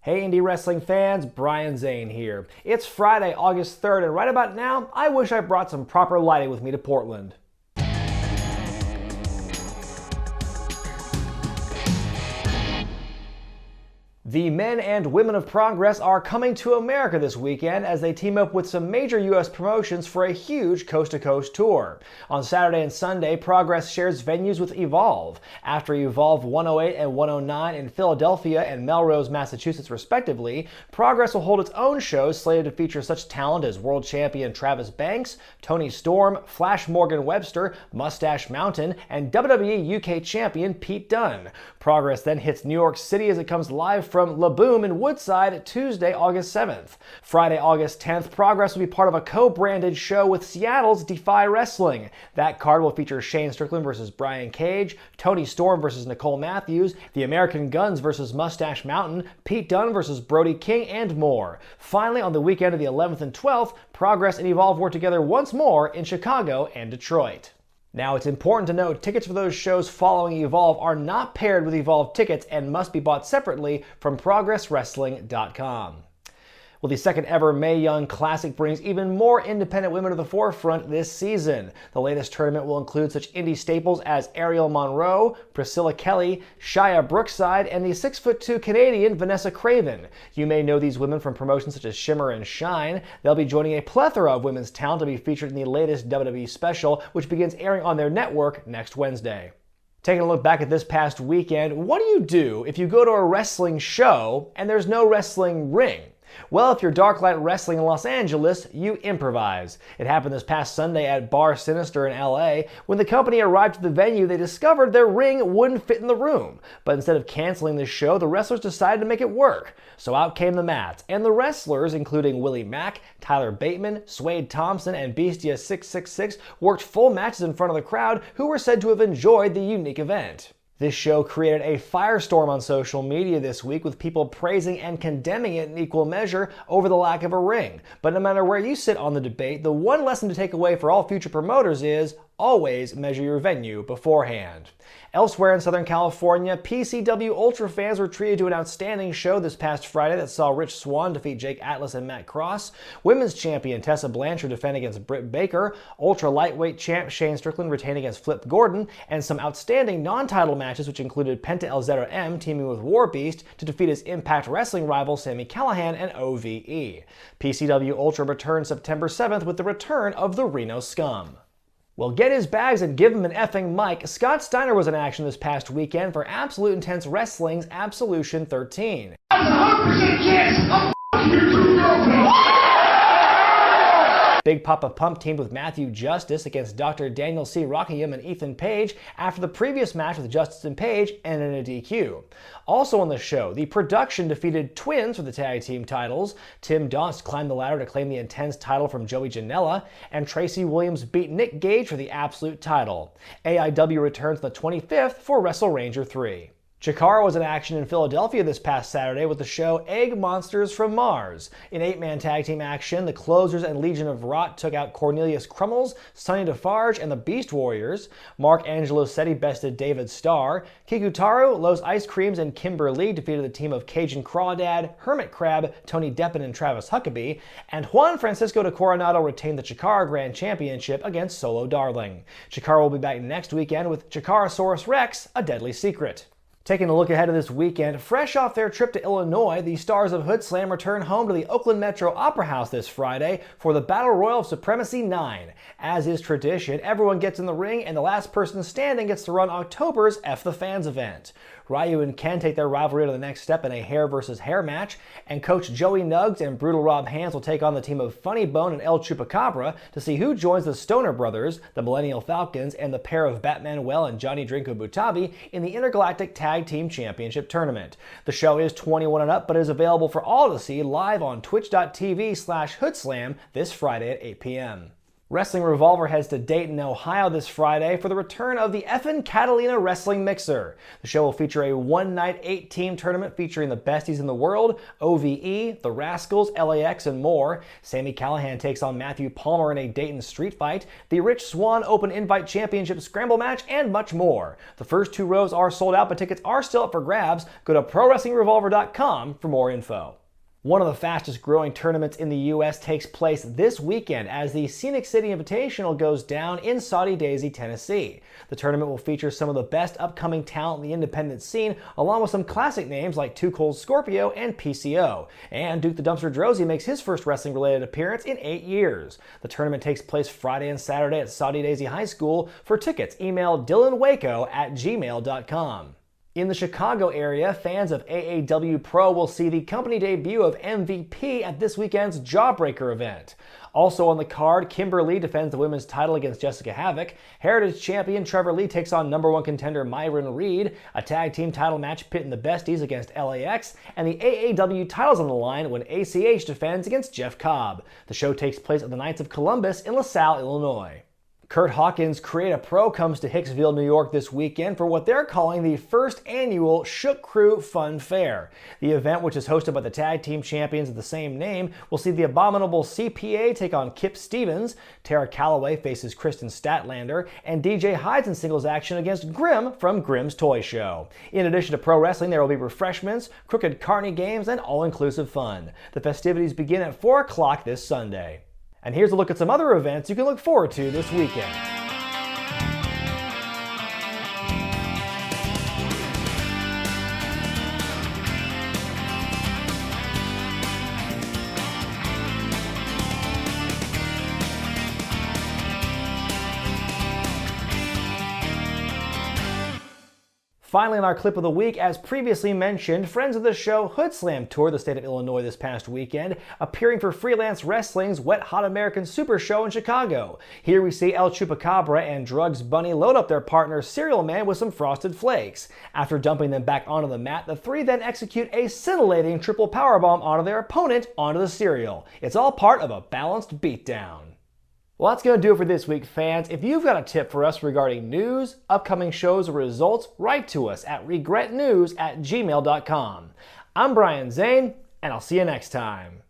Hey indie wrestling fans, Brian Zane here. It's Friday, August 3rd, and right about now, I wish I brought some proper lighting with me to Portland. The men and women of Progress are coming to America this weekend as they team up with some major US promotions for a huge coast-to-coast tour. On Saturday and Sunday, Progress shares venues with Evolve. After Evolve 108 and 109 in Philadelphia and Melrose, Massachusetts respectively, Progress will hold its own shows slated to feature such talent as world champion Travis Banks, Tony Storm, Flash Morgan Webster, Mustache Mountain, and WWE UK champion Pete Dunne. Progress then hits New York City as it comes live from La Boom in Woodside Tuesday, August 7th. Friday, August 10th, Progress will be part of a co-branded show with Seattle's Defy Wrestling. That card will feature Shane Strickland versus Brian Cage, Tony Storm versus Nicole Matthews, the American Guns versus Mustache Mountain, Pete Dunne versus Brody King, and more. Finally, on the weekend of the 11th and 12th, Progress and Evolve work together once more in Chicago and Detroit. Now, it's important to note tickets for those shows following Evolve are not paired with Evolve tickets and must be bought separately from ProgressWrestling.com. Well, the second ever Mae Young Classic brings even more independent women to the forefront this season. The latest tournament will include such indie staples as Ariel Monroe, Priscilla Kelly, Shia Brookside, and the 6'2" Canadian Vanessa Craven. You may know these women from promotions such as Shimmer and Shine. They'll be joining a plethora of women's talent to be featured in the latest WWE special, which begins airing on their network next Wednesday. Taking a look back at this past weekend, what do you do if you go to a wrestling show and there's no wrestling ring? Well, if you're Darklight Wrestling in Los Angeles, you improvise. It happened this past Sunday at Bar Sinister in LA. When the company arrived at the venue, they discovered their ring wouldn't fit in the room. But instead of canceling the show, the wrestlers decided to make it work. So out came the mats, and the wrestlers, including Willie Mack, Tyler Bateman, Swade Thompson, and Beastia 666, worked full matches in front of the crowd, who were said to have enjoyed the unique event. This show created a firestorm on social media this week, with people praising and condemning it in equal measure over the lack of a ring. But no matter where you sit on the debate, the one lesson to take away for all future promoters is always measure your venue beforehand. Elsewhere in Southern California, PCW Ultra fans were treated to an outstanding show this past Friday that saw Rich Swann defeat Jake Atlas and Matt Cross, Women's Champion Tessa Blanchard defend against Britt Baker, Ultra Lightweight Champ Shane Strickland retain against Flip Gordon, and some outstanding non-title matches which included Penta El Zero M teaming with War Beast to defeat his Impact Wrestling rival Sami Callihan and OVE. PCW Ultra returns September 7th with the return of the Reno Scum. Well, get his bags and give him an effing mic. Scott Steiner was in action this past weekend for Absolute Intense Wrestling's Absolution 13. Big Papa Pump teamed with Matthew Justice against Dr. Daniel C. Rockingham and Ethan Page after the previous match with Justice and Page ended in a DQ. Also on the show, the production defeated Twins for the tag team titles, Tim Donst climbed the ladder to claim the Intense title from Joey Janela, and Tracy Williams beat Nick Gage for the Absolute title. AIW returns on the 25th for Wrestle Ranger 3. Chikara was in action in Philadelphia this past Saturday with the show Egg Monsters from Mars. In 8-man tag team action, the Closers and Legion of Rot took out Cornelius Crummels, Sonny Defarge, and the Beast Warriors. Mark Angelo Setti bested David Starr. Kikutaru, Los Ice Creams, and Kimber Lee defeated the team of Cajun Crawdad, Hermit Crab, Tony Deppen, and Travis Huckabee. And Juan Francisco de Coronado retained the Chikara Grand Championship against Solo Darling. Chikara will be back next weekend with Chikarasaurus Rex, A Deadly Secret. Taking a look ahead of this weekend, fresh off their trip to Illinois, the stars of Hood Slam return home to the Oakland Metro Opera House this Friday for the Battle Royal of Supremacy 9. As is tradition, everyone gets in the ring and the last person standing gets to run October's F the Fans event. Ryu and Ken take their rivalry to the next step in a hair versus hair match, and Coach Joey Nuggs and Brutal Rob Hands will take on the team of Funny Bone and El Chupacabra to see who joins the Stoner Brothers, the Millennial Falcons, and the pair of Batman Well and Johnny Drinko Butabi in the Intergalactic Tag Team Championship Tournament. The show is 21 and up, but is available for all to see live on twitch.tv/hoodslam this Friday at 8 p.m. Wrestling Revolver heads to Dayton, Ohio this Friday for the return of the Effin' Catalina Wrestling Mixer. The show will feature a one-night, 8-team tournament featuring the besties in the world, OVE, the Rascals, LAX, and more. Sami Callihan takes on Matthew Palmer in a Dayton street fight, the Rich Swann Open Invite Championship scramble match, and much more. The first 2 rows are sold out, but tickets are still up for grabs. Go to ProWrestlingRevolver.com for more info. One of the fastest growing tournaments in the U.S. takes place this weekend as the Scenic City Invitational goes down in Soddy Daisy, Tennessee. The tournament will feature some of the best upcoming talent in the independent scene, along with some classic names like Too Cold Scorpio and PCO. And Duke the Dumpster Droese makes his first wrestling-related appearance in 8 years. The tournament takes place Friday and Saturday at Soddy Daisy High School. For tickets, email dylanwaco@gmail.com. In the Chicago area, fans of AAW Pro will see the company debut of MVP at this weekend's Jawbreaker event. Also on the card, Kimber Lee defends the women's title against Jessica Havoc. Heritage champion Trevor Lee takes on #1 contender Myron Reed. A tag team title match pitting the besties against LAX. And the AAW titles on the line when ACH defends against Jeff Cobb. The show takes place at the Knights of Columbus in LaSalle, Illinois. Kurt Hawkins' Create a Pro comes to Hicksville, New York this weekend for what they're calling the first annual Shook Crew Fun Fair. The event, which is hosted by the tag team champions of the same name, will see the abominable CPA take on Kip Stevens, Tara Calloway faces Kristen Statlander, and DJ Hyde's in singles action against Grim from Grimm's Toy Show. In addition to pro wrestling, there will be refreshments, crooked carny games, and all-inclusive fun. The festivities begin at 4 o'clock this Sunday. And here's a look at some other events you can look forward to this weekend. Finally, in our clip of the week, as previously mentioned, friends of the show Hood Slam toured the state of Illinois this past weekend, appearing for Freelance Wrestling's Wet Hot American Super Show in Chicago. Here we see El Chupacabra and Drugs Bunny load up their partner Cereal Man with some Frosted Flakes. After dumping them back onto the mat, the three then execute a scintillating triple powerbomb onto their opponent onto the cereal. It's all part of a balanced beatdown. Well, that's going to do it for this week, fans. If you've got a tip for us regarding news, upcoming shows, or results, write to us at regretnews@gmail.com. I'm Brian Zane, and I'll see you next time.